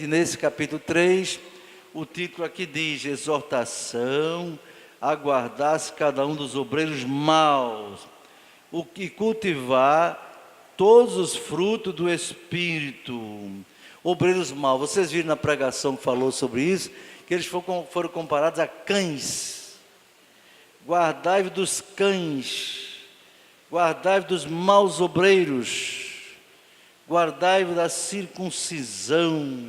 Simplesmente nesse capítulo 3, o título aqui diz: exortação a guardar-se cada um dos obreiros maus, o que cultivar todos os frutos do Espírito. Obreiros maus, vocês viram na pregação que falou sobre isso, que eles foram comparados a cães. Guardai-vos dos cães, guardai-vos dos maus obreiros, guardai-vos da circuncisão.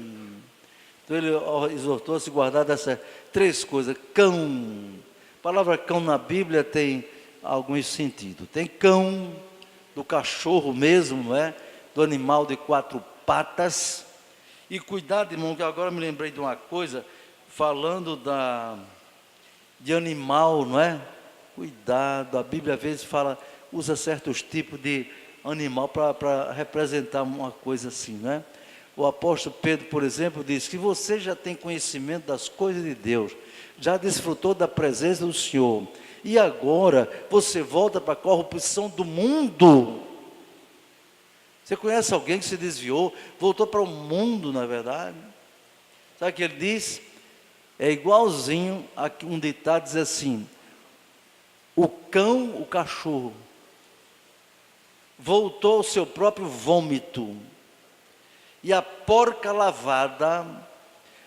Então ele exortou a se guardar dessas três coisas. Cão, a palavra cão na Bíblia tem alguns sentidos. Tem cão, do cachorro mesmo, não é? Do animal de quatro patas. E cuidado, irmão, que agora me lembrei de uma coisa, falando de animal, não é? Cuidado, a Bíblia às vezes usa certos tipos de animal para representar uma coisa assim, não é? O apóstolo Pedro, por exemplo, diz que você já tem conhecimento das coisas de Deus, já desfrutou da presença do Senhor, e agora você volta para a corrupção do mundo. Você conhece alguém que se desviou, voltou para o mundo, na verdade? Sabe o que ele diz? É igualzinho a um ditado diz assim: o cão, o cachorro, voltou ao seu próprio vômito, e a porca lavada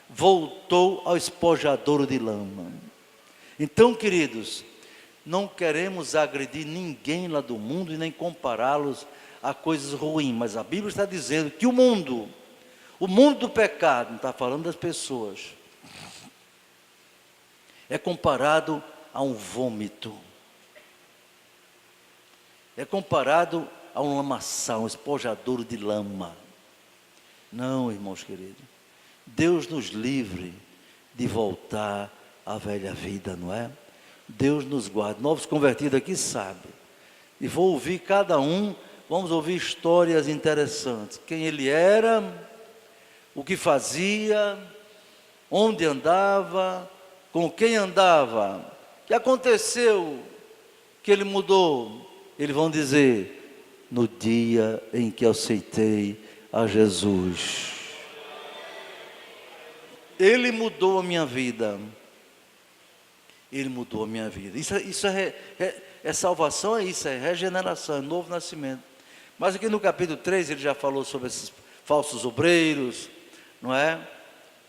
voltou ao espojadouro de lama. Então, queridos, não queremos agredir ninguém lá do mundo e nem compará-los a coisas ruins, mas a Bíblia está dizendo que o mundo do pecado, não está falando das pessoas, é comparado a um vômito, é comparado a um lamaçal, um espojadouro de lama. Não, irmãos queridos, Deus nos livre de voltar à velha vida, não é? Deus nos guarde. Novos convertidos aqui sabem, e vou ouvir cada um, vamos ouvir histórias interessantes, quem ele era, o que fazia, onde andava, com quem andava, o que aconteceu, que ele mudou. Eles vão dizer: no dia em que eu aceitei a Jesus, Ele mudou a minha vida. Ele mudou a minha vida. Isso é salvação, é isso, é regeneração, é novo nascimento. Mas aqui no capítulo 3 ele já falou sobre esses falsos obreiros, não é?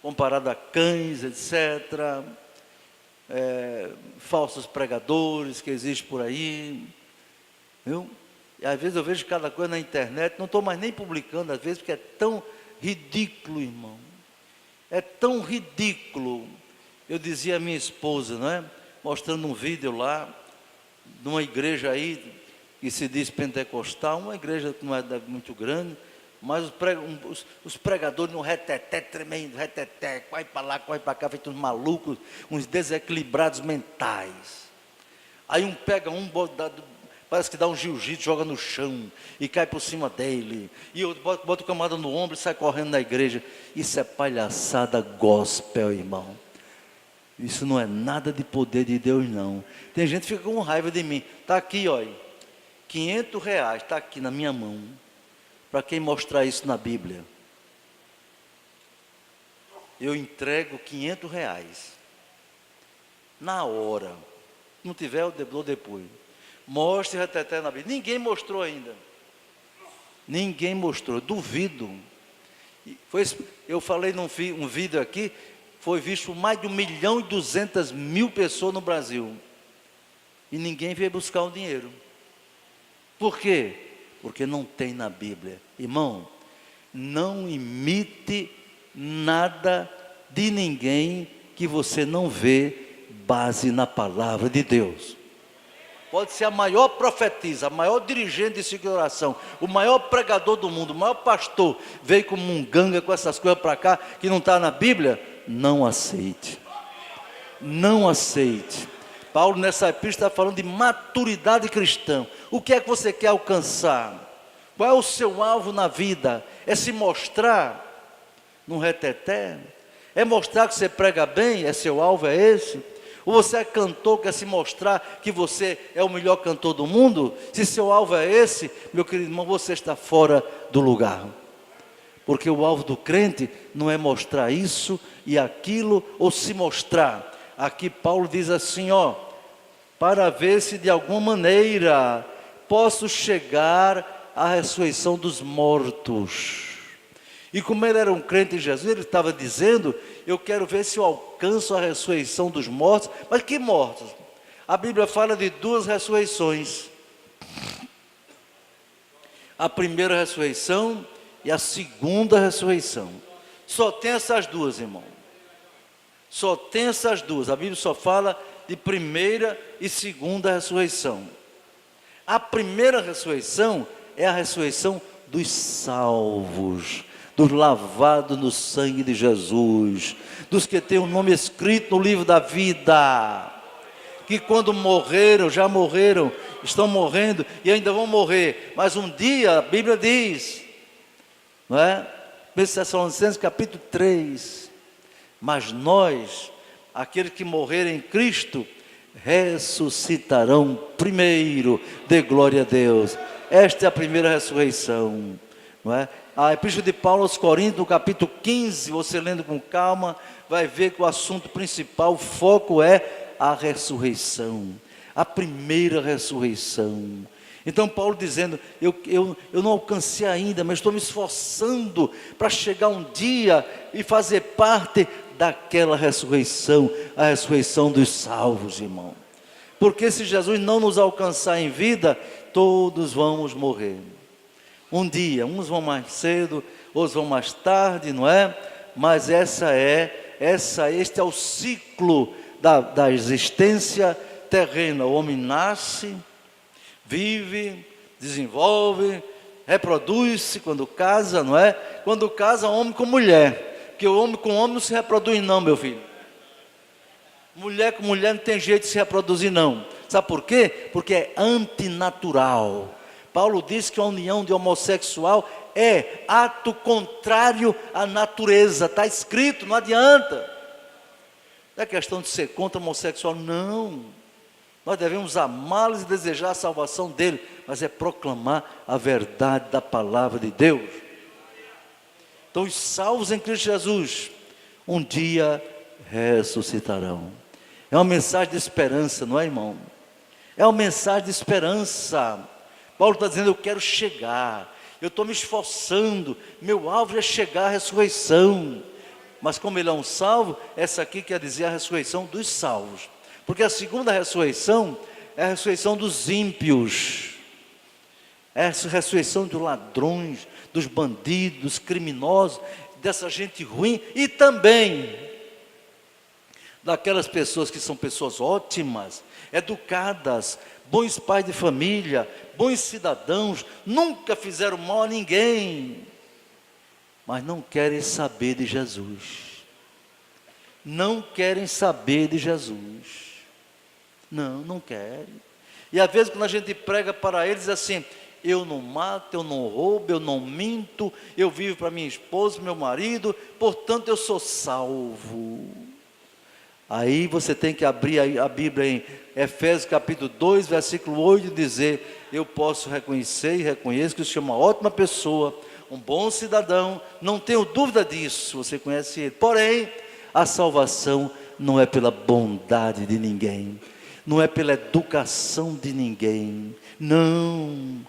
Comparado a cães, etc. Falsos pregadores que existem por aí, viu? E às vezes eu vejo cada coisa na internet, não estou mais nem publicando às vezes, porque é tão ridículo, irmão. É tão ridículo. Eu dizia à minha esposa, não é? Mostrando um vídeo lá, de uma igreja aí, que se diz pentecostal, uma igreja que não é muito grande, mas os pregadores no reteté, tremendo, reteté, corre para lá, corre para cá, feito uns malucos, uns desequilibrados mentais. Aí um pega parece que dá um jiu-jitsu, joga no chão, e cai por cima dele, e outro bota o camarada no ombro e sai correndo na igreja. Isso é palhaçada gospel, irmão. Isso não é nada de poder de Deus, não. Tem gente que fica com raiva de mim. Está aqui, olha, R$500, está aqui na minha mão, para quem mostrar isso na Bíblia. Eu entrego R$500, na hora. Se não tiver, eu dou depois. Mostre até na Bíblia. Ninguém mostrou ainda. Ninguém mostrou, duvido. Eu falei num vídeo aqui, foi visto por mais de 1.200.000 pessoas no Brasil. E ninguém veio buscar o dinheiro. Por quê? Porque não tem na Bíblia. Irmão, não imite nada de ninguém que você não vê base na palavra de Deus. Pode ser a maior profetisa, a maior dirigente de ciclo de oração, o maior pregador do mundo, o maior pastor, veio como um ganga com essas coisas para cá, que não está na Bíblia. Não aceite. Não aceite. Paulo nessa epístola está falando de maturidade cristã. O que é que você quer alcançar? Qual é o seu alvo na vida? É se mostrar num reteté? É mostrar que você prega bem? É seu alvo, é esse? Ou você é cantor, quer se mostrar que você é o melhor cantor do mundo? Se seu alvo é esse, meu querido irmão, você está fora do lugar. Porque o alvo do crente não é mostrar isso e aquilo, ou se mostrar. Aqui Paulo diz assim, para ver se de alguma maneira posso chegar à ressurreição dos mortos. E como ele era um crente em Jesus, ele estava dizendo, eu quero ver se eu alcanço a ressurreição dos mortos. Mas que mortos? A Bíblia fala de 2 ressurreições. A primeira ressurreição e a segunda ressurreição. Só tem essas 2, irmão. Só tem essas 2. A Bíblia só fala de primeira e segunda ressurreição. A primeira ressurreição é a ressurreição dos salvos, dos lavados no sangue de Jesus, dos que têm o nome escrito no livro da vida, que quando morreram, já morreram, estão morrendo e ainda vão morrer, mas um dia, a Bíblia diz, não é? 1 Tessalonicenses capítulo 3, mas nós, aqueles que morrerem em Cristo, ressuscitarão primeiro, dê glória a Deus. Esta é a primeira ressurreição, não é? A Epístola de Paulo aos Coríntios, no capítulo 15, você lendo com calma, vai ver que o assunto principal, o foco é a ressurreição, a primeira ressurreição. Então Paulo dizendo, eu não alcancei ainda, mas estou me esforçando para chegar um dia e fazer parte daquela ressurreição, a ressurreição dos salvos, irmão. Porque se Jesus não nos alcançar em vida, todos vamos morrer. Um dia, uns vão mais cedo, outros vão mais tarde, não é? Mas este é o ciclo da existência terrena. O homem nasce, vive, desenvolve, reproduz-se quando casa, não é? Quando casa, homem com mulher, porque o homem com homem não se reproduz não, meu filho. Mulher com mulher não tem jeito de se reproduzir não. Sabe por quê? Porque é antinatural. Paulo diz que a união de homossexual é ato contrário à natureza, está escrito, não adianta. Não é questão de ser contra o homossexual, não. Nós devemos amá-los e desejar a salvação dele, mas é proclamar a verdade da palavra de Deus. Então os salvos em Cristo Jesus, um dia ressuscitarão. É uma mensagem de esperança, não é, irmão? É uma mensagem de esperança. Paulo está dizendo, eu quero chegar, eu estou me esforçando, meu alvo é chegar à ressurreição. Mas como ele é um salvo, essa aqui quer dizer a ressurreição dos salvos. Porque a segunda ressurreição é a ressurreição dos ímpios. É a ressurreição dos ladrões, dos bandidos, dos criminosos, dessa gente ruim e também daquelas pessoas que são pessoas ótimas, educadas, bons pais de família, bons cidadãos, nunca fizeram mal a ninguém, mas não querem saber de Jesus. Não querem saber de Jesus. Não querem. E às vezes quando a gente prega para eles assim, eu não mato, eu não roubo, eu não minto, eu vivo para minha esposa, meu marido, portanto eu sou salvo. Aí você tem que abrir a Bíblia em Efésios capítulo 2, versículo 8 e dizer, eu posso reconhecer e reconheço que o Senhor é uma ótima pessoa, um bom cidadão, não tenho dúvida disso, você conhece ele. Porém, a salvação não é pela bondade de ninguém, não é pela educação de ninguém, não.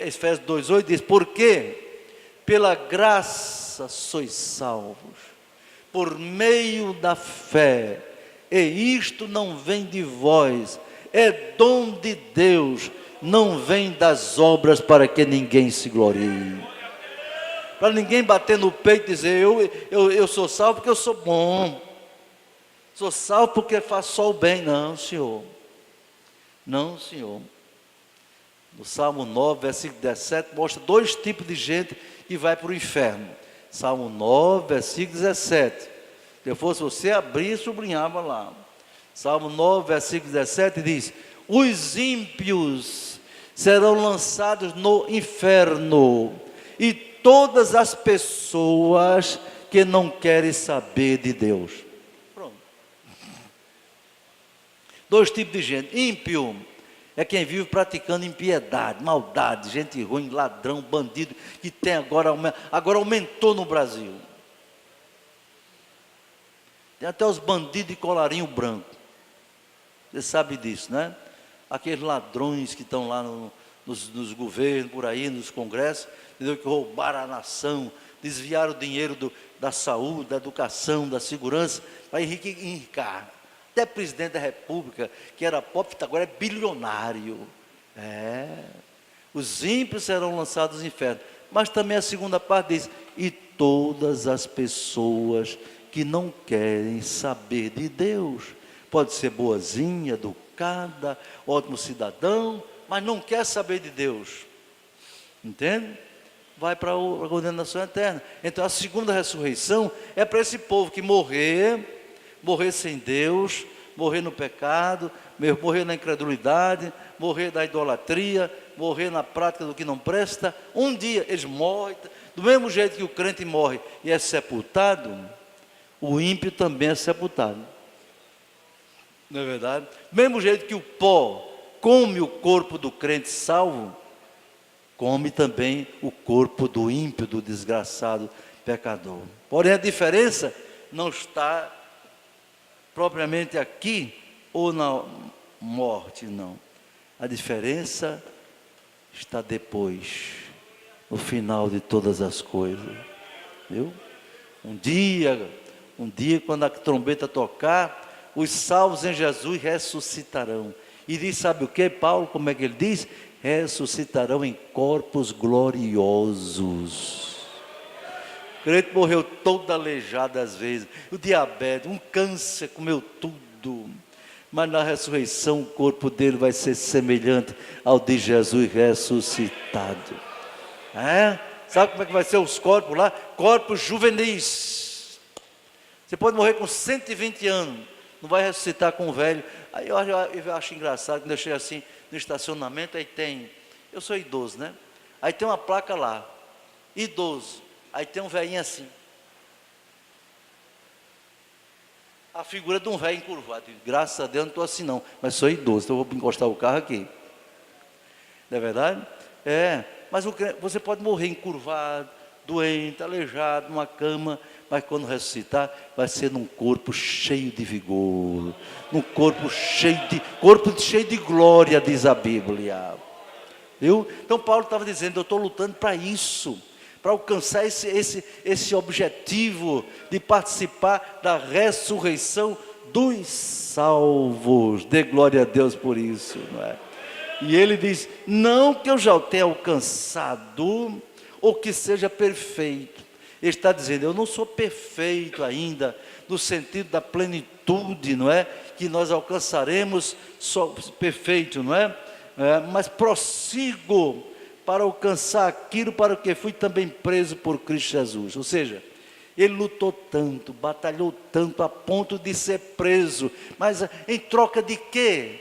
Efésios 2,8 diz, porque pela graça sois salvos, por meio da fé, e isto não vem de vós, é dom de Deus, não vem das obras para que ninguém se glorie. Para ninguém bater no peito e dizer, eu sou salvo porque eu sou bom, sou salvo porque faço só o bem. Não, Senhor, não, Senhor. No Salmo 9, versículo 17, mostra 2 tipos de gente que vai para o inferno. Salmo 9, versículo 17. Se eu fosse você, abria e sublinhava lá. Salmo 9, versículo 17 diz, os ímpios serão lançados no inferno, e todas as pessoas que não querem saber de Deus. Pronto. 2 tipos de gente. Ímpio é quem vive praticando impiedade, maldade, gente ruim, ladrão, bandido, que tem agora aumentou no Brasil. Tem até os bandidos de colarinho branco. Você sabe disso, né? Aqueles ladrões que estão lá nos governos, por aí, nos congressos, entendeu? Que roubaram a nação, desviaram o dinheiro da saúde, da educação, da segurança, para enriquecer. Até presidente da República, que era pobre, agora é bilionário. Os ímpios serão lançados no inferno. Mas também a segunda parte diz: e todas as pessoas que não querem saber de Deus. Pode ser boazinha, educada, ótimo cidadão, mas não quer saber de Deus. Entende? Vai para a condenação eterna. Então a segunda ressurreição é para esse povo que morrer sem Deus, morrer no pecado, morrer na incredulidade, morrer da idolatria, morrer na prática do que não presta. Um dia eles morrem, do mesmo jeito que o crente morre e é sepultado, o ímpio também é sepultado. Não é verdade? Do mesmo jeito que o pó come o corpo do crente salvo, come também o corpo do ímpio, do desgraçado pecador. Porém a diferença não está propriamente aqui ou na morte, não. A diferença está depois, no final de todas as coisas. Viu? Um dia quando a trombeta tocar, os salvos em Jesus ressuscitarão. E diz, sabe o que, Paulo? Como é que ele diz? Ressuscitarão em corpos gloriosos. O crente morreu todo aleijado às vezes, o diabetes, um câncer, comeu tudo. Mas na ressurreição o corpo dele vai ser semelhante ao de Jesus ressuscitado. Sabe como é que vai ser os corpos lá? Corpos juvenis. Você pode morrer com 120 anos, não vai ressuscitar com um velho. Aí eu acho engraçado, quando eu chego assim no estacionamento, aí tem, eu sou idoso, né? Aí tem uma placa lá, idoso. Aí tem um velhinho assim, a figura de um velho encurvado. Graças a Deus eu não estou assim não, mas sou idoso, então eu vou encostar o carro aqui. Não é verdade? Mas você pode morrer encurvado, doente, aleijado, numa cama, mas quando ressuscitar, vai ser num corpo cheio de vigor, num corpo cheio de glória, diz a Bíblia. Viu? Então Paulo estava dizendo, eu estou lutando para isso, para alcançar esse objetivo de participar da ressurreição dos salvos. Dê glória a Deus por isso, não é? E ele diz, não que eu já o tenha alcançado, ou que seja perfeito. Ele está dizendo, eu não sou perfeito ainda, no sentido da plenitude, não é? Que nós alcançaremos só perfeito, não é? Mas prossigo para alcançar aquilo para o que fui também preso por Cristo Jesus. Ou seja, ele lutou tanto, batalhou tanto a ponto de ser preso. Mas em troca de quê?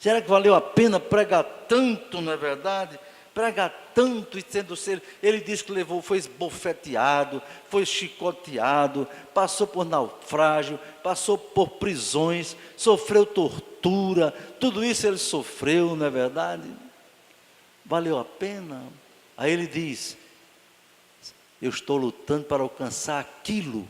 Será que valeu a pena pregar tanto, não é verdade? Pregar tanto e sendo ser, ele diz que foi esbofeteado, foi chicoteado, passou por naufrágio, passou por prisões, sofreu tortura, tudo isso ele sofreu, não é verdade? Valeu a pena? Aí ele diz, eu estou lutando para alcançar aquilo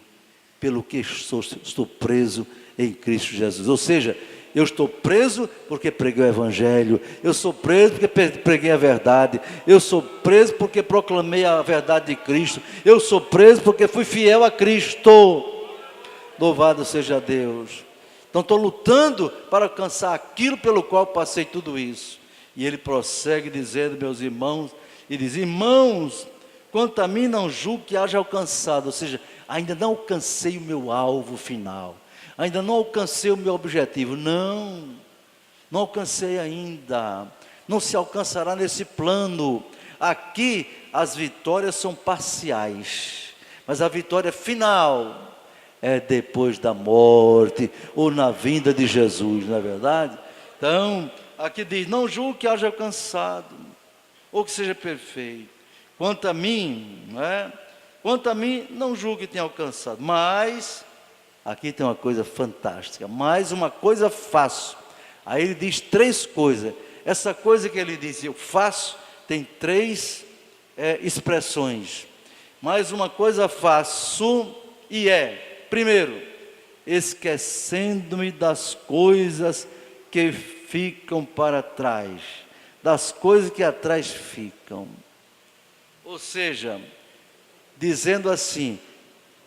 pelo que estou preso em Cristo Jesus. Ou seja, eu estou preso porque preguei o Evangelho, eu sou preso porque preguei a verdade, eu sou preso porque proclamei a verdade de Cristo, eu sou preso porque fui fiel a Cristo. Louvado seja Deus. Então estou lutando para alcançar aquilo pelo qual passei tudo isso. E ele prossegue dizendo, meus irmãos, e diz, irmãos, quanto a mim não julgo que haja alcançado, ou seja, ainda não alcancei o meu alvo final, ainda não alcancei o meu objetivo, não alcancei ainda, não se alcançará nesse plano. Aqui as vitórias são parciais, mas a vitória final é depois da morte, ou na vinda de Jesus, não é verdade? Então, aqui diz, não julgo que haja alcançado, ou que seja perfeito. Quanto a mim, não é? Quanto a mim, não julgo que tenha alcançado, mas, aqui tem uma coisa fantástica, mais uma coisa faço, Aí ele diz 3 coisas. Essa coisa que ele diz, eu faço, tem 3 expressões. Mais uma coisa faço e primeiro, esquecendo-me das coisas que ficam para trás, das coisas que atrás ficam. Ou seja, dizendo assim,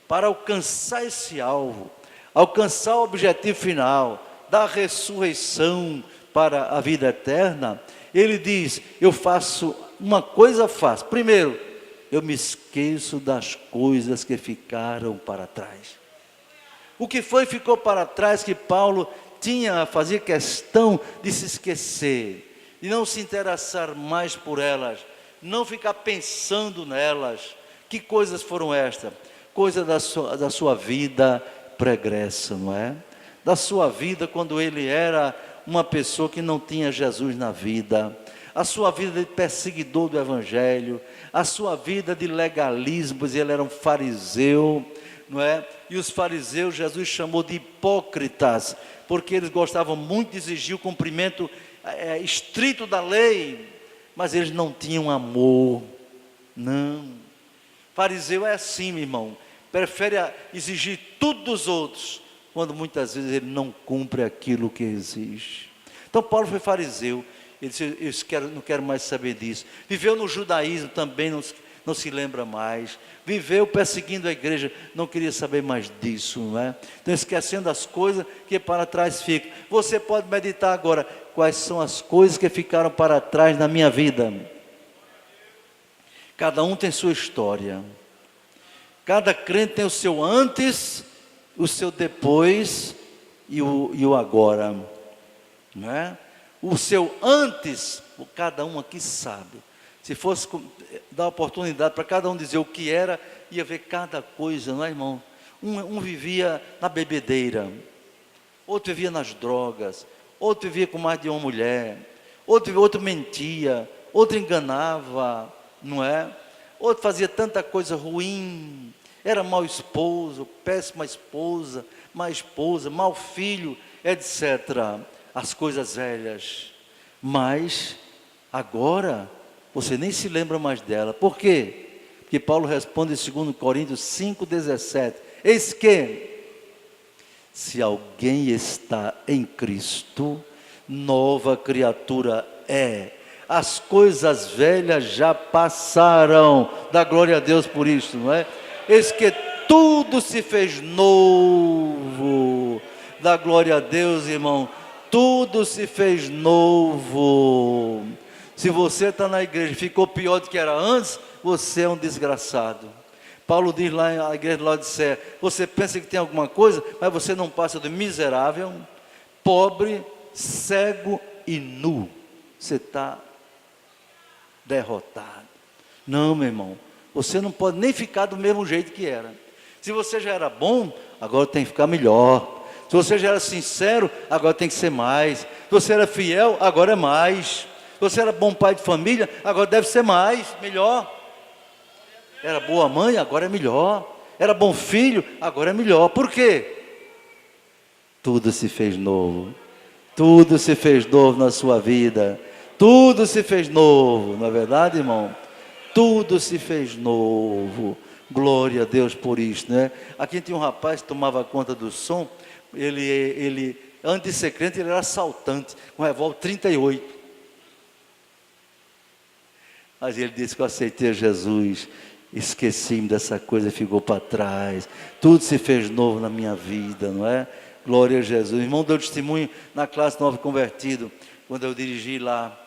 para alcançar esse alvo, alcançar o objetivo final, da ressurreição para a vida eterna, ele diz, eu faço, uma coisa faço, primeiro, eu me esqueço das coisas que ficaram para trás. O que ficou para trás que Paulo fazia questão de se esquecer, de não se interessar mais por elas, não ficar pensando nelas. Que coisas foram estas? Coisas da sua vida pregressa, não é? Da sua vida quando ele era uma pessoa que não tinha Jesus na vida, a sua vida de perseguidor do Evangelho, a sua vida de legalismos, ele era um fariseu, não é? E os fariseus Jesus chamou de hipócritas, porque eles gostavam muito de exigir o cumprimento estrito da lei, mas eles não tinham amor, não. Fariseu é assim, meu irmão, prefere exigir tudo dos outros, quando muitas vezes ele não cumpre aquilo que exige. Então Paulo foi fariseu, ele disse, não quero mais saber disso. Viveu no judaísmo, também não se lembra mais. Viveu perseguindo a igreja, não queria saber mais disso, não é? Então esquecendo as coisas que para trás ficam. Você pode meditar agora, quais são as coisas que ficaram para trás na minha vida? Cada um tem sua história. Cada crente tem o seu antes, o seu depois e o agora, não é? O seu antes, cada um aqui sabe. Se fosse dar oportunidade para cada um dizer o que era, ia ver cada coisa, não é, irmão? Um vivia na bebedeira, outro vivia nas drogas, outro vivia com mais de uma mulher, outro mentia, outro enganava, não é? Outro fazia tanta coisa ruim, era mau esposo, péssima esposa, má esposa, mau filho, etc. As coisas velhas. Mas agora você nem se lembra mais dela. Por quê? Porque Paulo responde em 2 Coríntios 5,17. Eis que, se alguém está em Cristo, nova criatura é. As coisas velhas já passaram. Dá glória a Deus por isso, não é? Eis que tudo se fez novo. Dá glória a Deus, irmão. Tudo se fez novo. Se você está na igreja e ficou pior do que era antes, você é um desgraçado. Paulo diz lá na igreja de Laodiceia, você pensa que tem alguma coisa, mas você não passa de miserável, pobre, cego e nu. Você está derrotado. Não, meu irmão, você não pode nem ficar do mesmo jeito que era. Se você já era bom, agora tem que ficar melhor. Se você já era sincero, agora tem que ser mais. Se você era fiel, agora é mais. Se você era bom pai de família, agora deve ser mais, melhor. Era boa mãe, agora é melhor. Era bom filho, agora é melhor. Por quê? Tudo se fez novo. Tudo se fez novo na sua vida. Tudo se fez novo, não é verdade, irmão? Tudo se fez novo. Glória a Deus por isso, né? Aqui tinha um rapaz que tomava conta do som. Ele antes de ser crente, ele era assaltante, com revólver 38. Mas ele disse que eu aceitei Jesus, esqueci-me dessa coisa, ficou para trás. Tudo se fez novo na minha vida, não é? Glória a Jesus. O irmão deu testemunho na classe Novo Convertido, quando eu dirigi lá,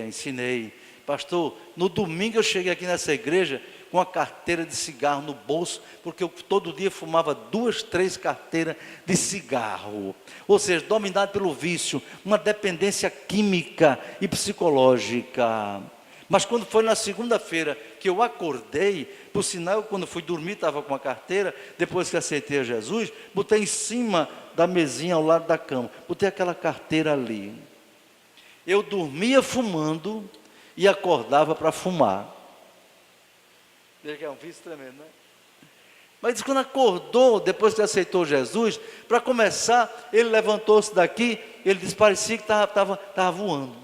ensinei. Pastor, no domingo eu cheguei aqui nessa igreja com uma carteira de cigarro no bolso, porque eu todo dia fumava 2, 3 carteiras de cigarro. Ou seja, dominado pelo vício, uma dependência química e psicológica. Mas quando foi na segunda-feira que eu acordei, por sinal, quando fui dormir, estava com a carteira, depois que aceitei a Jesus, botei em cima da mesinha ao lado da cama, botei aquela carteira ali. Eu dormia fumando e acordava para fumar. Veja que é um vício tremendo, né? Mas quando acordou, depois que aceitou Jesus, para começar, ele levantou-se daqui, ele disse, parecia que estava voando.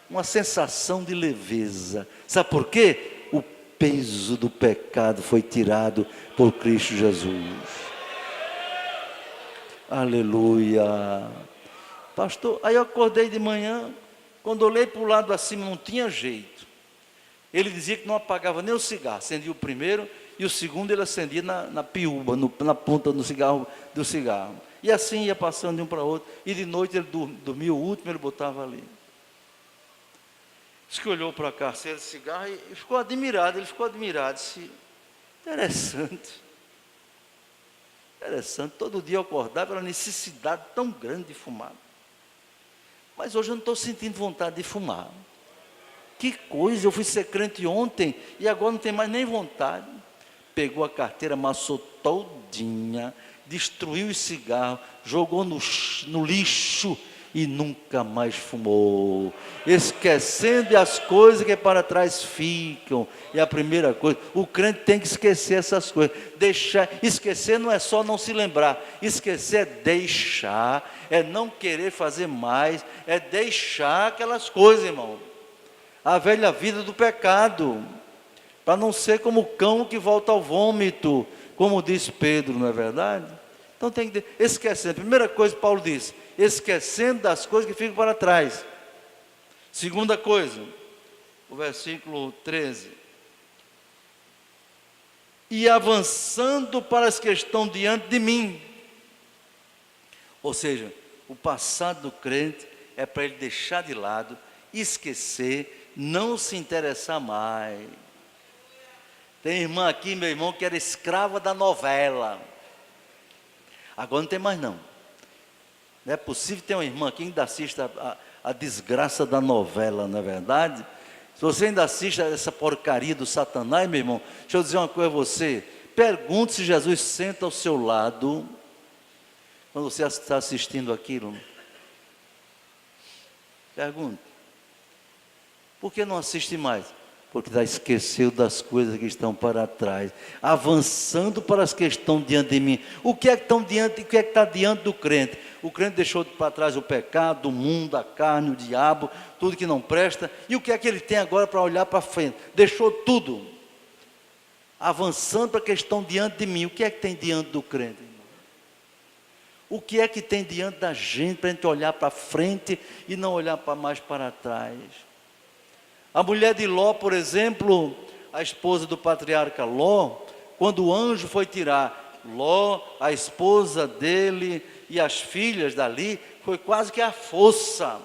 Uma sensação de leveza. Sabe por quê? O peso do pecado foi tirado por Cristo Jesus. Aleluia. Pastor, aí eu acordei de manhã, quando olhei para o lado acima não tinha jeito. Ele dizia que não apagava nem o cigarro, acendia o primeiro e o segundo ele acendia na piúba, na ponta do cigarro. E assim ia passando de um para outro, e de noite ele dormia o último, ele botava ali. Diz que olhou para a carteira de cigarro e ficou admirado, disse, interessante, todo dia eu acordava, era uma necessidade tão grande de fumar. Mas hoje eu não estou sentindo vontade de fumar. Que coisa, eu fui ser crente ontem e agora não tenho mais nem vontade. Pegou a carteira, amassou todinha, destruiu o cigarro, jogou no lixo e nunca mais fumou. Esquecendo as coisas que para trás ficam. E a primeira coisa, o crente tem que esquecer essas coisas. Esquecer não é só não se lembrar. Esquecer é deixar, é não querer fazer mais, é deixar aquelas coisas, irmão. A velha vida do pecado, para não ser como o cão que volta ao vômito, como diz Pedro, não é verdade? Então tem que esquecer. A primeira coisa que Paulo diz, esquecendo das coisas que ficam para trás. Segunda coisa, o versículo 13. E avançando para as que estão diante de mim. Ou seja, o passado do crente é para ele deixar de lado, esquecer, não se interessar mais. Tem irmã aqui, meu irmão, que era escrava da novela. Agora não tem mais não. Não é possível ter uma irmã aqui que ainda assiste a desgraça da novela, não é verdade? Se você ainda assiste a essa porcaria do Satanás, meu irmão, deixa eu dizer uma coisa a você. Pergunte se Jesus senta ao seu lado, quando você está assistindo aquilo. Pergunte. Por que não assiste mais? Porque já esqueceu das coisas que estão para trás, avançando para as que estão diante de mim. O que é que está diante do crente? O crente deixou para trás o pecado, o mundo, a carne, o diabo, tudo que não presta. E o que é que ele tem agora para olhar para frente? Deixou tudo, avançando para a que estão diante de mim. O que é que tem diante do crente, irmão? O que é que tem diante da gente para a gente olhar para frente e não olhar mais para trás? A mulher de Ló, por exemplo, a esposa do patriarca Ló, quando o anjo foi tirar Ló, a esposa dele e as filhas dali, foi quase que a força,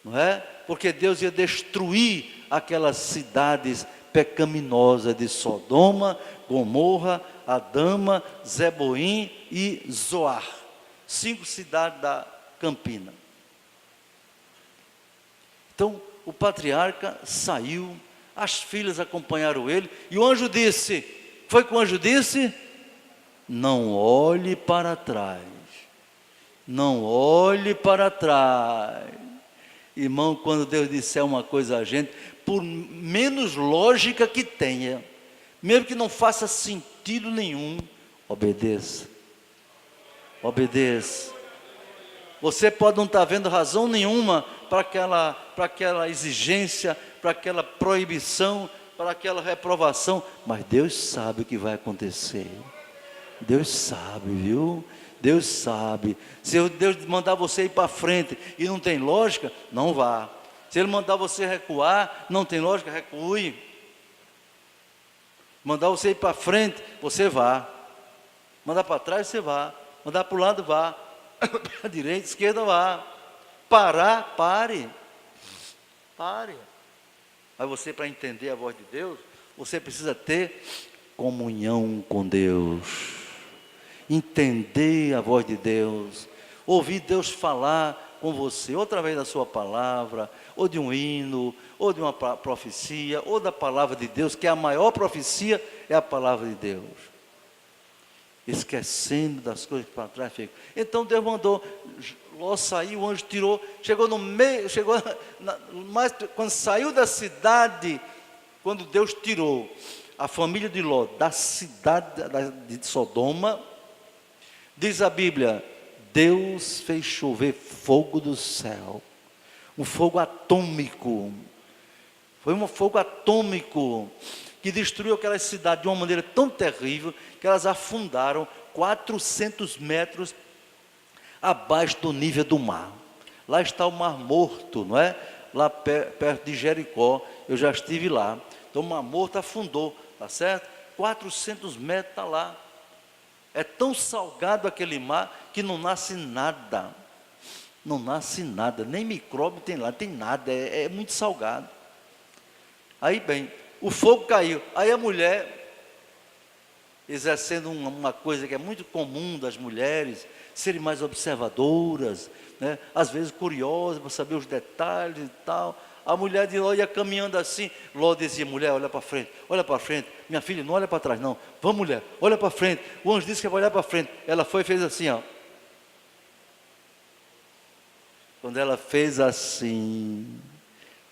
não é? Porque Deus ia destruir aquelas cidades pecaminosas de Sodoma, Gomorra, Adama, Zeboim e Zoar. 5 cidades da Campina. Então, o patriarca saiu, as filhas acompanharam ele, e o anjo disse, foi que o anjo disse? Não olhe para trás, não olhe para trás. Irmão, quando Deus disser uma coisa a gente, por menos lógica que tenha, mesmo que não faça sentido nenhum, obedeça, obedeça. Você pode não estar vendo razão nenhuma para aquela exigência, para aquela proibição, para aquela reprovação, mas Deus sabe o que vai acontecer. Deus sabe, viu? Deus sabe. Se Deus mandar você ir para frente e não tem lógica, não vá. Se Ele mandar você recuar, não tem lógica, recue. Mandar você ir para frente, você vá. Mandar para trás, você vá. Mandar para o lado, vá. Para a direita, esquerda, vá. Parar, pare. Pare. Mas você, para entender a voz de Deus, você precisa ter comunhão com Deus. Entender a voz de Deus. Ouvir Deus falar com você, ou através da sua palavra, ou de um hino, ou de uma profecia, ou da palavra de Deus, que a maior profecia é a palavra de Deus. Esquecendo das coisas que para trás ficam. Então Deus mandou Ló sair, o anjo tirou, chegou no meio, mas quando saiu da cidade, quando Deus tirou a família de Ló da cidade de Sodoma, diz a Bíblia, Deus fez chover fogo do céu, um fogo atômico. Foi um fogo atômico que destruiu aquela cidade de uma maneira tão terrível que elas afundaram 400 metros abaixo do nível do mar. Lá está o Mar Morto, não é? Lá perto de Jericó, eu já estive lá. Então o Mar Morto afundou, tá certo? 400 metros está lá. É tão salgado aquele mar que não nasce nada. Não nasce nada, nem micróbio tem lá, tem nada, é muito salgado. Aí bem, o fogo caiu. Aí a mulher, exercendo uma coisa que é muito comum das mulheres, serem mais observadoras, né? Às vezes curiosas, para saber os detalhes e tal. A mulher de Ló ia caminhando assim. Ló dizia: mulher, olha para frente, minha filha, não olha para trás não. Vamos, mulher, olha para frente. O anjo disse que vai olhar para frente. Ela foi e fez assim, ó. Quando ela fez assim,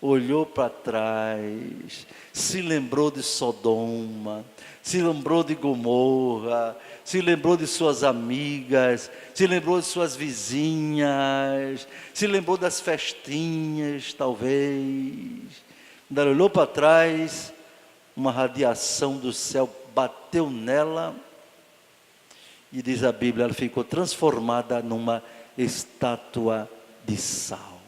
olhou para trás, se lembrou de Sodoma, se lembrou de Gomorra, se lembrou de suas amigas, se lembrou de suas vizinhas, se lembrou das festinhas, talvez. Quando ela olhou para trás, uma radiação do céu bateu nela, e diz a Bíblia, ela ficou transformada numa estátua de sal.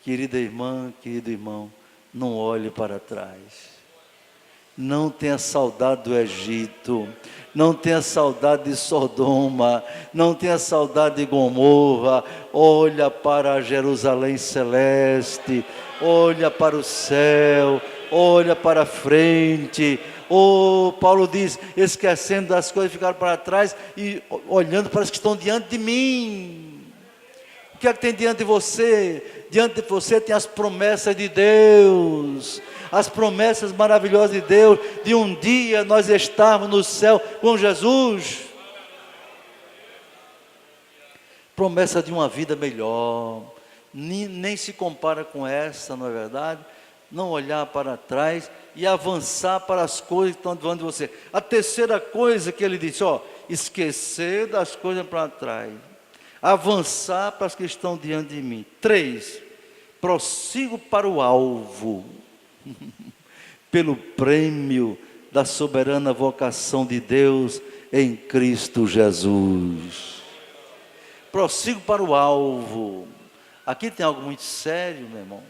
Querida irmã, querido irmão, não olhe para trás. Não tenha saudade do Egito, não tenha saudade de Sodoma, não tenha saudade de Gomorra. Olha para a Jerusalém celeste, olha para o céu, olha para frente. Paulo diz, esquecendo das coisas que ficaram para trás e olhando para as que estão diante de mim. O que é que tem diante de você? Diante de você tem as promessas de Deus, as promessas maravilhosas de Deus, de um dia nós estarmos no céu com Jesus. Promessa de uma vida melhor, nem se compara com essa, não é verdade? Não olhar para trás e avançar para as coisas que estão diante de você. A terceira coisa que ele disse, esquecer das coisas para trás. Avançar para as que estão diante de mim. 3, prossigo para o alvo, pelo prêmio da soberana vocação de Deus em Cristo Jesus. Prossigo para o alvo. Aqui tem algo muito sério, meu irmão.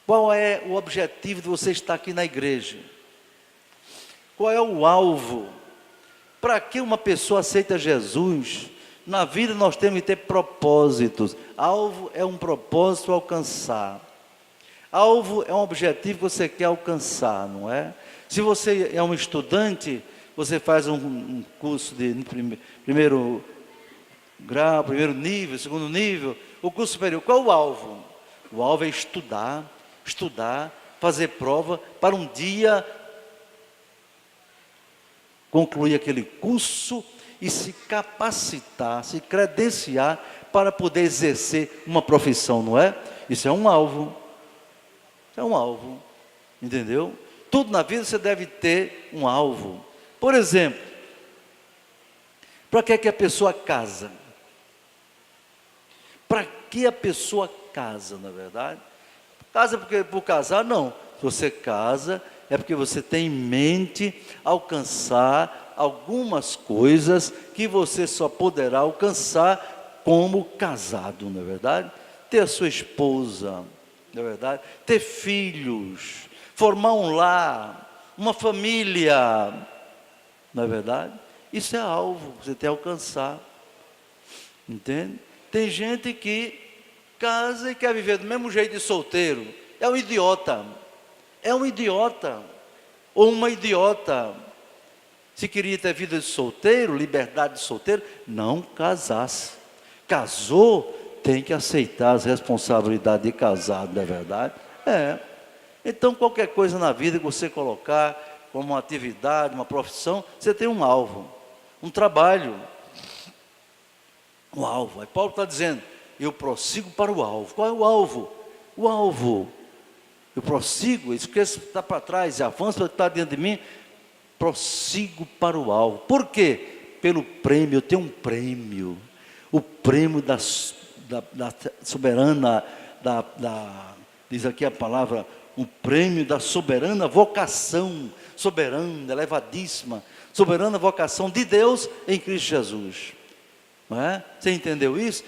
Qual é o objetivo de você estar aqui na igreja? Qual é o alvo? Para que uma pessoa aceita Jesus? Na vida nós temos que ter propósitos. Alvo é um propósito a alcançar. Alvo é um objetivo que você quer alcançar, não é? Se você é um estudante, você faz um curso de primeiro grau, primeiro nível, segundo nível, o curso superior. Qual o alvo? O alvo é estudar, fazer prova, para um dia concluir aquele curso e se capacitar, se credenciar para poder exercer uma profissão, não é? Isso é um alvo. Isso é um alvo, entendeu? Tudo na vida você deve ter um alvo. Por exemplo, para que a pessoa casa? Para que a pessoa casa, na verdade? Casa porque por casar, não. Se você casa, é porque você tem em mente alcançar algumas coisas que você só poderá alcançar como casado, não é verdade? Ter a sua esposa, não é verdade? Ter filhos, formar um lar, uma família, não é verdade? Isso é alvo, você tem que alcançar, entende? Tem gente que casa e quer viver do mesmo jeito de solteiro, é um idiota, ou uma idiota. Se queria ter vida de solteiro, liberdade de solteiro, não casasse. Casou, tem que aceitar as responsabilidades de casado, não é verdade? Então qualquer coisa na vida que você colocar como uma atividade, uma profissão, você tem um alvo, um trabalho, um alvo. Aí Paulo está dizendo, eu prossigo para o alvo. Qual é o alvo? O alvo. Eu prossigo, esqueço que está para trás, avanço para o que está diante de mim, prossigo para o alvo. Por quê? Pelo prêmio, eu tenho um prêmio. o prêmio da soberana, diz aqui a palavra, o prêmio da soberana vocação, soberana, elevadíssima, soberana vocação de Deus em Cristo Jesus. Não é? Você entendeu isso?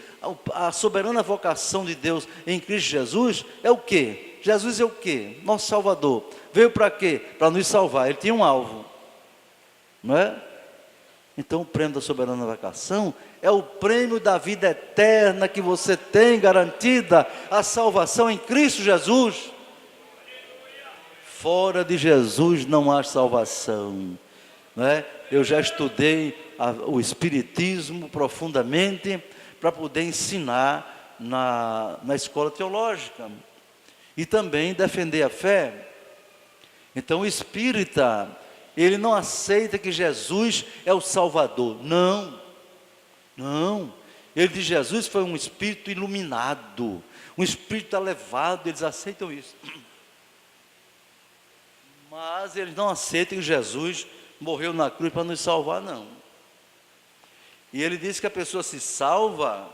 A soberana vocação de Deus em Cristo Jesus é o quê? Jesus é o quê? Nosso Salvador. Veio para quê? Para nos salvar. Ele tinha um alvo. Não é? Então o prêmio da soberana vocação é o prêmio da vida eterna que você tem garantida, a salvação em Cristo Jesus. Fora de Jesus não há salvação. Não é? Eu já estudei o Espiritismo profundamente para poder ensinar na escola teológica e também defender a fé. Então o espírita, ele não aceita que Jesus é o Salvador. Não. Ele diz: Jesus foi um espírito iluminado, um espírito elevado. Eles aceitam isso. Mas eles não aceitam que Jesus morreu na cruz para nos salvar, não. E ele diz que a pessoa se salva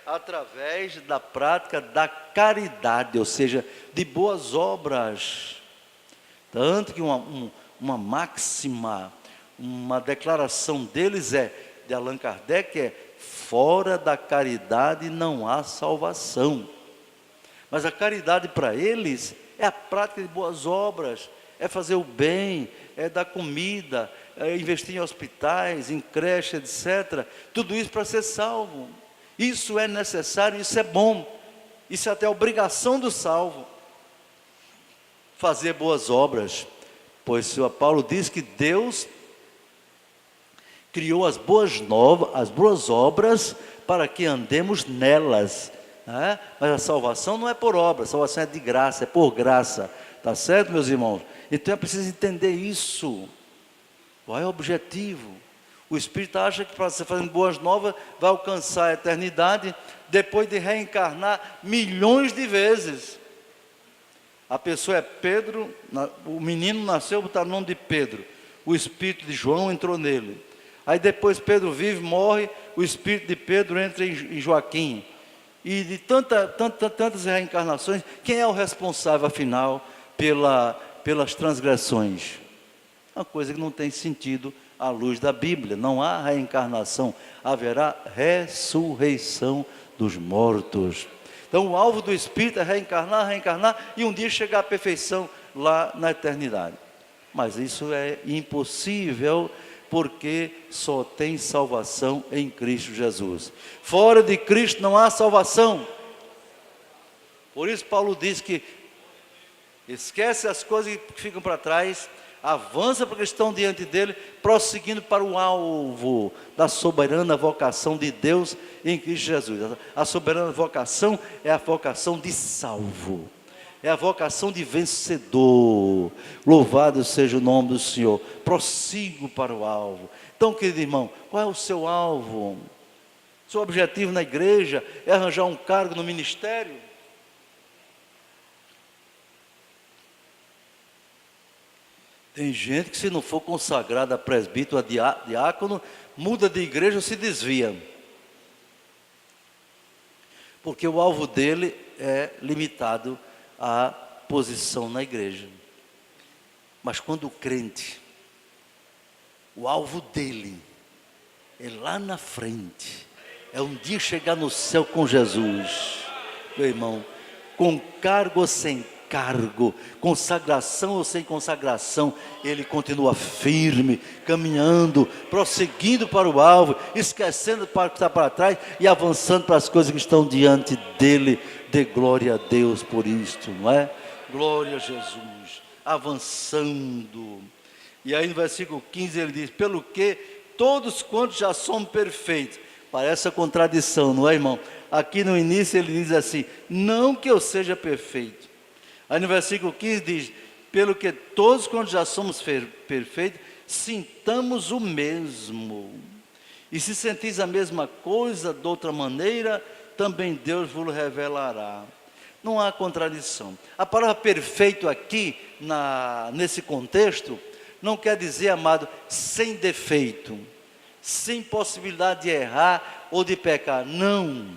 através da prática da caridade, ou seja, de boas obras. Tanto que uma máxima, uma declaração deles de Allan Kardec, fora da caridade não há salvação. Mas a caridade para eles é a prática de boas obras, é fazer o bem, é dar comida, é investir em hospitais, em creche, etc. Tudo isso para ser salvo. Isso é necessário, isso é bom. Isso é até obrigação do salvo. Fazer boas obras. Pois o Sr. Paulo diz que Deus criou as boas obras para que andemos nelas. Né? Mas a salvação não é por obra, a salvação é de graça, é por graça. Tá certo, meus irmãos? Então é preciso entender isso. Qual é o objetivo? O espírito acha que para você fazendo boas novas vai alcançar a eternidade depois de reencarnar milhões de vezes. A pessoa é Pedro, o menino nasceu, botaram o nome de Pedro. O espírito de João entrou nele. Aí depois Pedro vive, morre, o espírito de Pedro entra em Joaquim. E de tantas reencarnações, quem é o responsável, afinal, pelas transgressões? Uma coisa que não tem sentido à luz da Bíblia. Não há reencarnação, haverá ressurreição dos mortos. Então o alvo do Espírito é reencarnar e um dia chegar à perfeição lá na eternidade. Mas isso é impossível, porque só tem salvação em Cristo Jesus. Fora de Cristo não há salvação. Por isso Paulo diz que esquece as coisas que ficam para trás, avança para que estão diante dele, prosseguindo para o alvo da soberana vocação de Deus em Cristo Jesus. A soberana vocação é a vocação de salvo, é a vocação de vencedor. Louvado seja o nome do Senhor. Prossigo para o alvo. Então, querido irmão, qual é o seu alvo? Seu objetivo na igreja é arranjar um cargo no ministério? Tem gente que, se não for consagrado a presbítero, a diácono, muda de igreja ou se desvia. Porque o alvo dele é limitado à posição na igreja. Mas quando o crente, o alvo dele é lá na frente, é um dia chegar no céu com Jesus, meu irmão, com cargo ou sem cargo, consagração ou sem consagração, ele continua firme, caminhando, prosseguindo para o alvo, esquecendo para o que está para trás e avançando para as coisas que estão diante dele. Dê glória a Deus por isto, não é? Glória a Jesus, avançando. E aí no versículo 15 ele diz: pelo que todos quantos já somos perfeitos. Parece a contradição, não é, irmão? Aqui no início ele diz assim: não que eu seja perfeito. Aí no versículo 15 diz: pelo que todos quando já somos perfeitos, sintamos o mesmo. E se sentis a mesma coisa de outra maneira, também Deus vos revelará. Não há contradição. A palavra perfeito aqui, nesse contexto, não quer dizer, amado, sem defeito. sem possibilidade de errar ou de pecar. Não.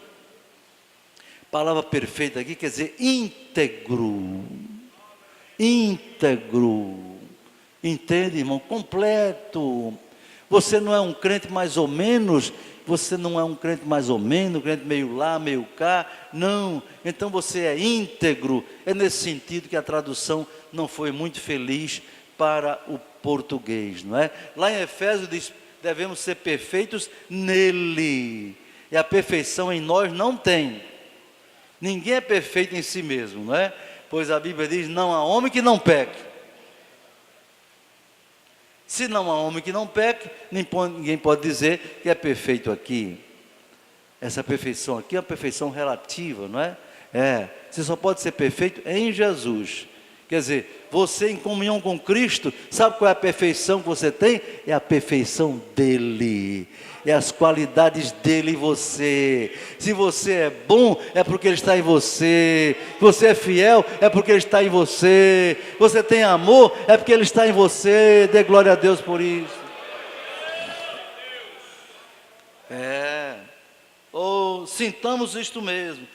Palavra perfeita aqui quer dizer íntegro. Íntegro. Entende, irmão? Completo. Você não é um crente mais ou menos, você não é um crente mais ou menos, um crente meio lá, meio cá, não. Então você é íntegro. É nesse sentido que a tradução não foi muito feliz para o português, não é? Lá em Efésios diz, devemos ser perfeitos nele. E a perfeição em nós não tem. Ninguém é perfeito em si mesmo, não é? Pois a Bíblia diz, não há homem que não peque. Se não há homem que não peque, ninguém pode dizer que é perfeito aqui. Essa perfeição aqui é uma perfeição relativa, não é? Você só pode ser perfeito em Jesus. Quer dizer, você em comunhão com Cristo, sabe qual é a perfeição que você tem? É a perfeição dEle, é as qualidades dEle em você. Se você é bom, é porque Ele está em você. Se você é fiel, é porque Ele está em você. Você tem amor, é porque Ele está em você. Dê glória a Deus por isso. Sintamos isto mesmo.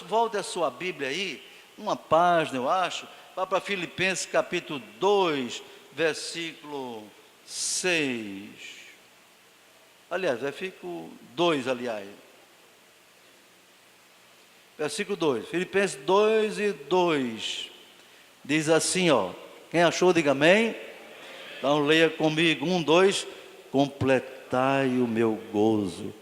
Volte a sua Bíblia aí, uma página eu acho. Vá para Filipenses capítulo 2, versículo 6. Aliás, versículo 2, aliás. Versículo 2. Filipenses 2 e 2. Diz assim, ó. Quem achou, diga amém. Então leia comigo. 1, 2. Completai o meu gozo,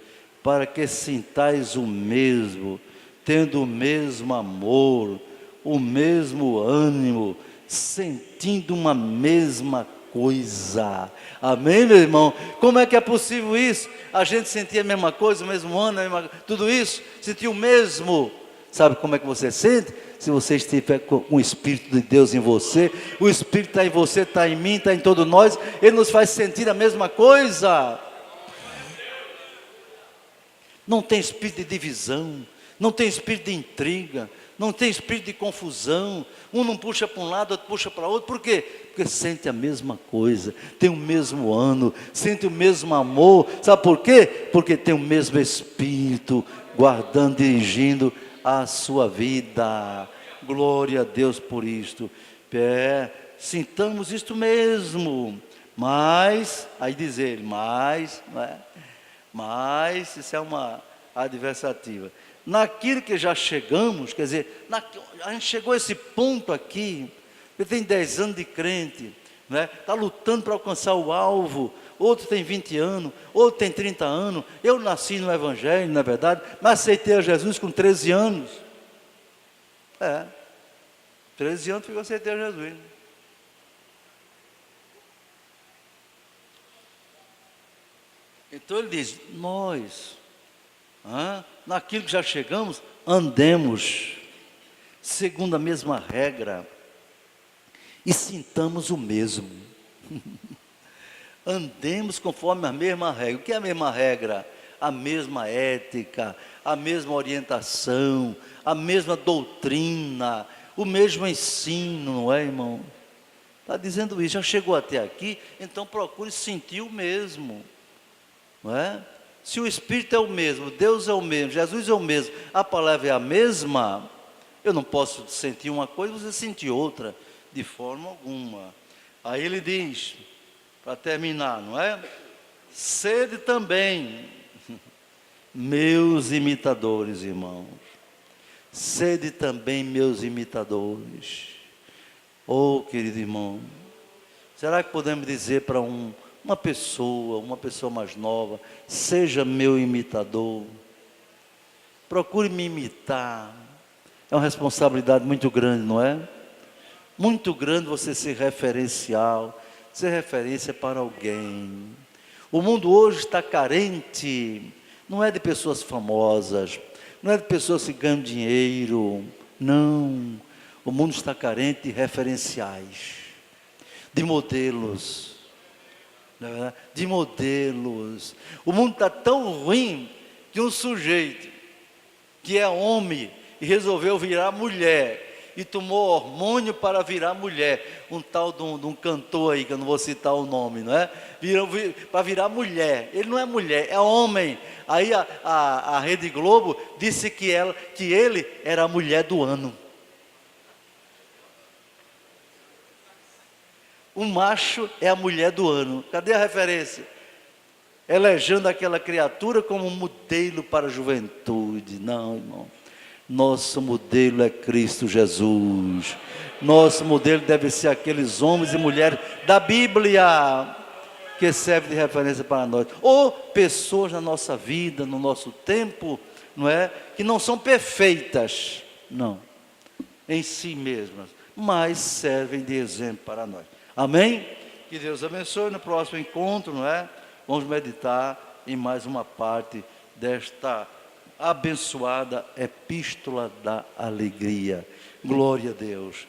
para que sintais o mesmo, tendo o mesmo amor, o mesmo ânimo, sentindo uma mesma coisa. Amém, meu irmão? Como é que é possível isso? A gente sentir a mesma coisa, o mesmo ânimo, tudo isso, sentir o mesmo. Sabe como é que você sente? Se você estiver com o Espírito de Deus em você, o Espírito está em você, está em mim, está em todos nós, Ele nos faz sentir a mesma coisa. Não tem espírito de divisão, não tem espírito de intriga, não tem espírito de confusão. Um não puxa para um lado, outro puxa para outro. Por quê? Porque sente a mesma coisa, tem o mesmo ânimo, sente o mesmo amor. Sabe por quê? Porque tem o mesmo Espírito guardando, dirigindo a sua vida. Glória a Deus por isto. Sintamos isto mesmo. Mas, aí diz ele, mas, isso é uma adversativa. Naquilo que já chegamos, quer dizer, a gente chegou a esse ponto aqui, ele tem 10 anos de crente, está lutando para alcançar o alvo, outro tem 20 anos, outro tem 30 anos, eu nasci no Evangelho, na verdade, mas aceitei a Jesus com 13 anos, 13 anos que eu aceitei a Jesus. Então ele diz, nós, naquilo que já chegamos, andemos segundo a mesma regra e sintamos o mesmo. Andemos conforme a mesma regra. O que é a mesma regra? A mesma ética, a mesma orientação, a mesma doutrina, o mesmo ensino, não é, irmão? Está dizendo isso, já chegou até aqui, então procure sentir o mesmo, não é? Se o Espírito é o mesmo, Deus é o mesmo, Jesus é o mesmo, a palavra é a mesma, eu não posso sentir uma coisa e você sentir outra, de forma alguma. Aí ele diz, para terminar, não é? Sede também, meus imitadores, irmãos. Sede também meus imitadores. Oh, querido irmão, será que podemos dizer para uma pessoa mais nova, seja meu imitador, procure me imitar? É uma responsabilidade muito grande, não é? Muito grande você ser referencial, ser referência para alguém. O mundo hoje está carente, não é de pessoas famosas, não é de pessoas que ganham dinheiro, não. O mundo está carente de referenciais, de modelos, de modelos. O mundo está tão ruim que um sujeito que é homem e resolveu virar mulher, e tomou hormônio para virar mulher. Um tal de um cantor aí, que eu não vou citar o nome, não é? Para virar mulher. Ele não é mulher, é homem. Aí a Rede Globo disse que ele era a mulher do ano. O macho é a mulher do ano. Cadê a referência? Elegendo aquela criatura como modelo para a juventude. Não, irmão. Nosso modelo é Cristo Jesus. Nosso modelo deve ser aqueles homens e mulheres da Bíblia, que serve de referência para nós. Ou pessoas na nossa vida, no nosso tempo, não é? Que não são perfeitas, não, em si mesmas, mas servem de exemplo para nós. Amém? Que Deus abençoe. No próximo encontro, não é? Vamos meditar em mais uma parte desta abençoada epístola da alegria. Glória a Deus.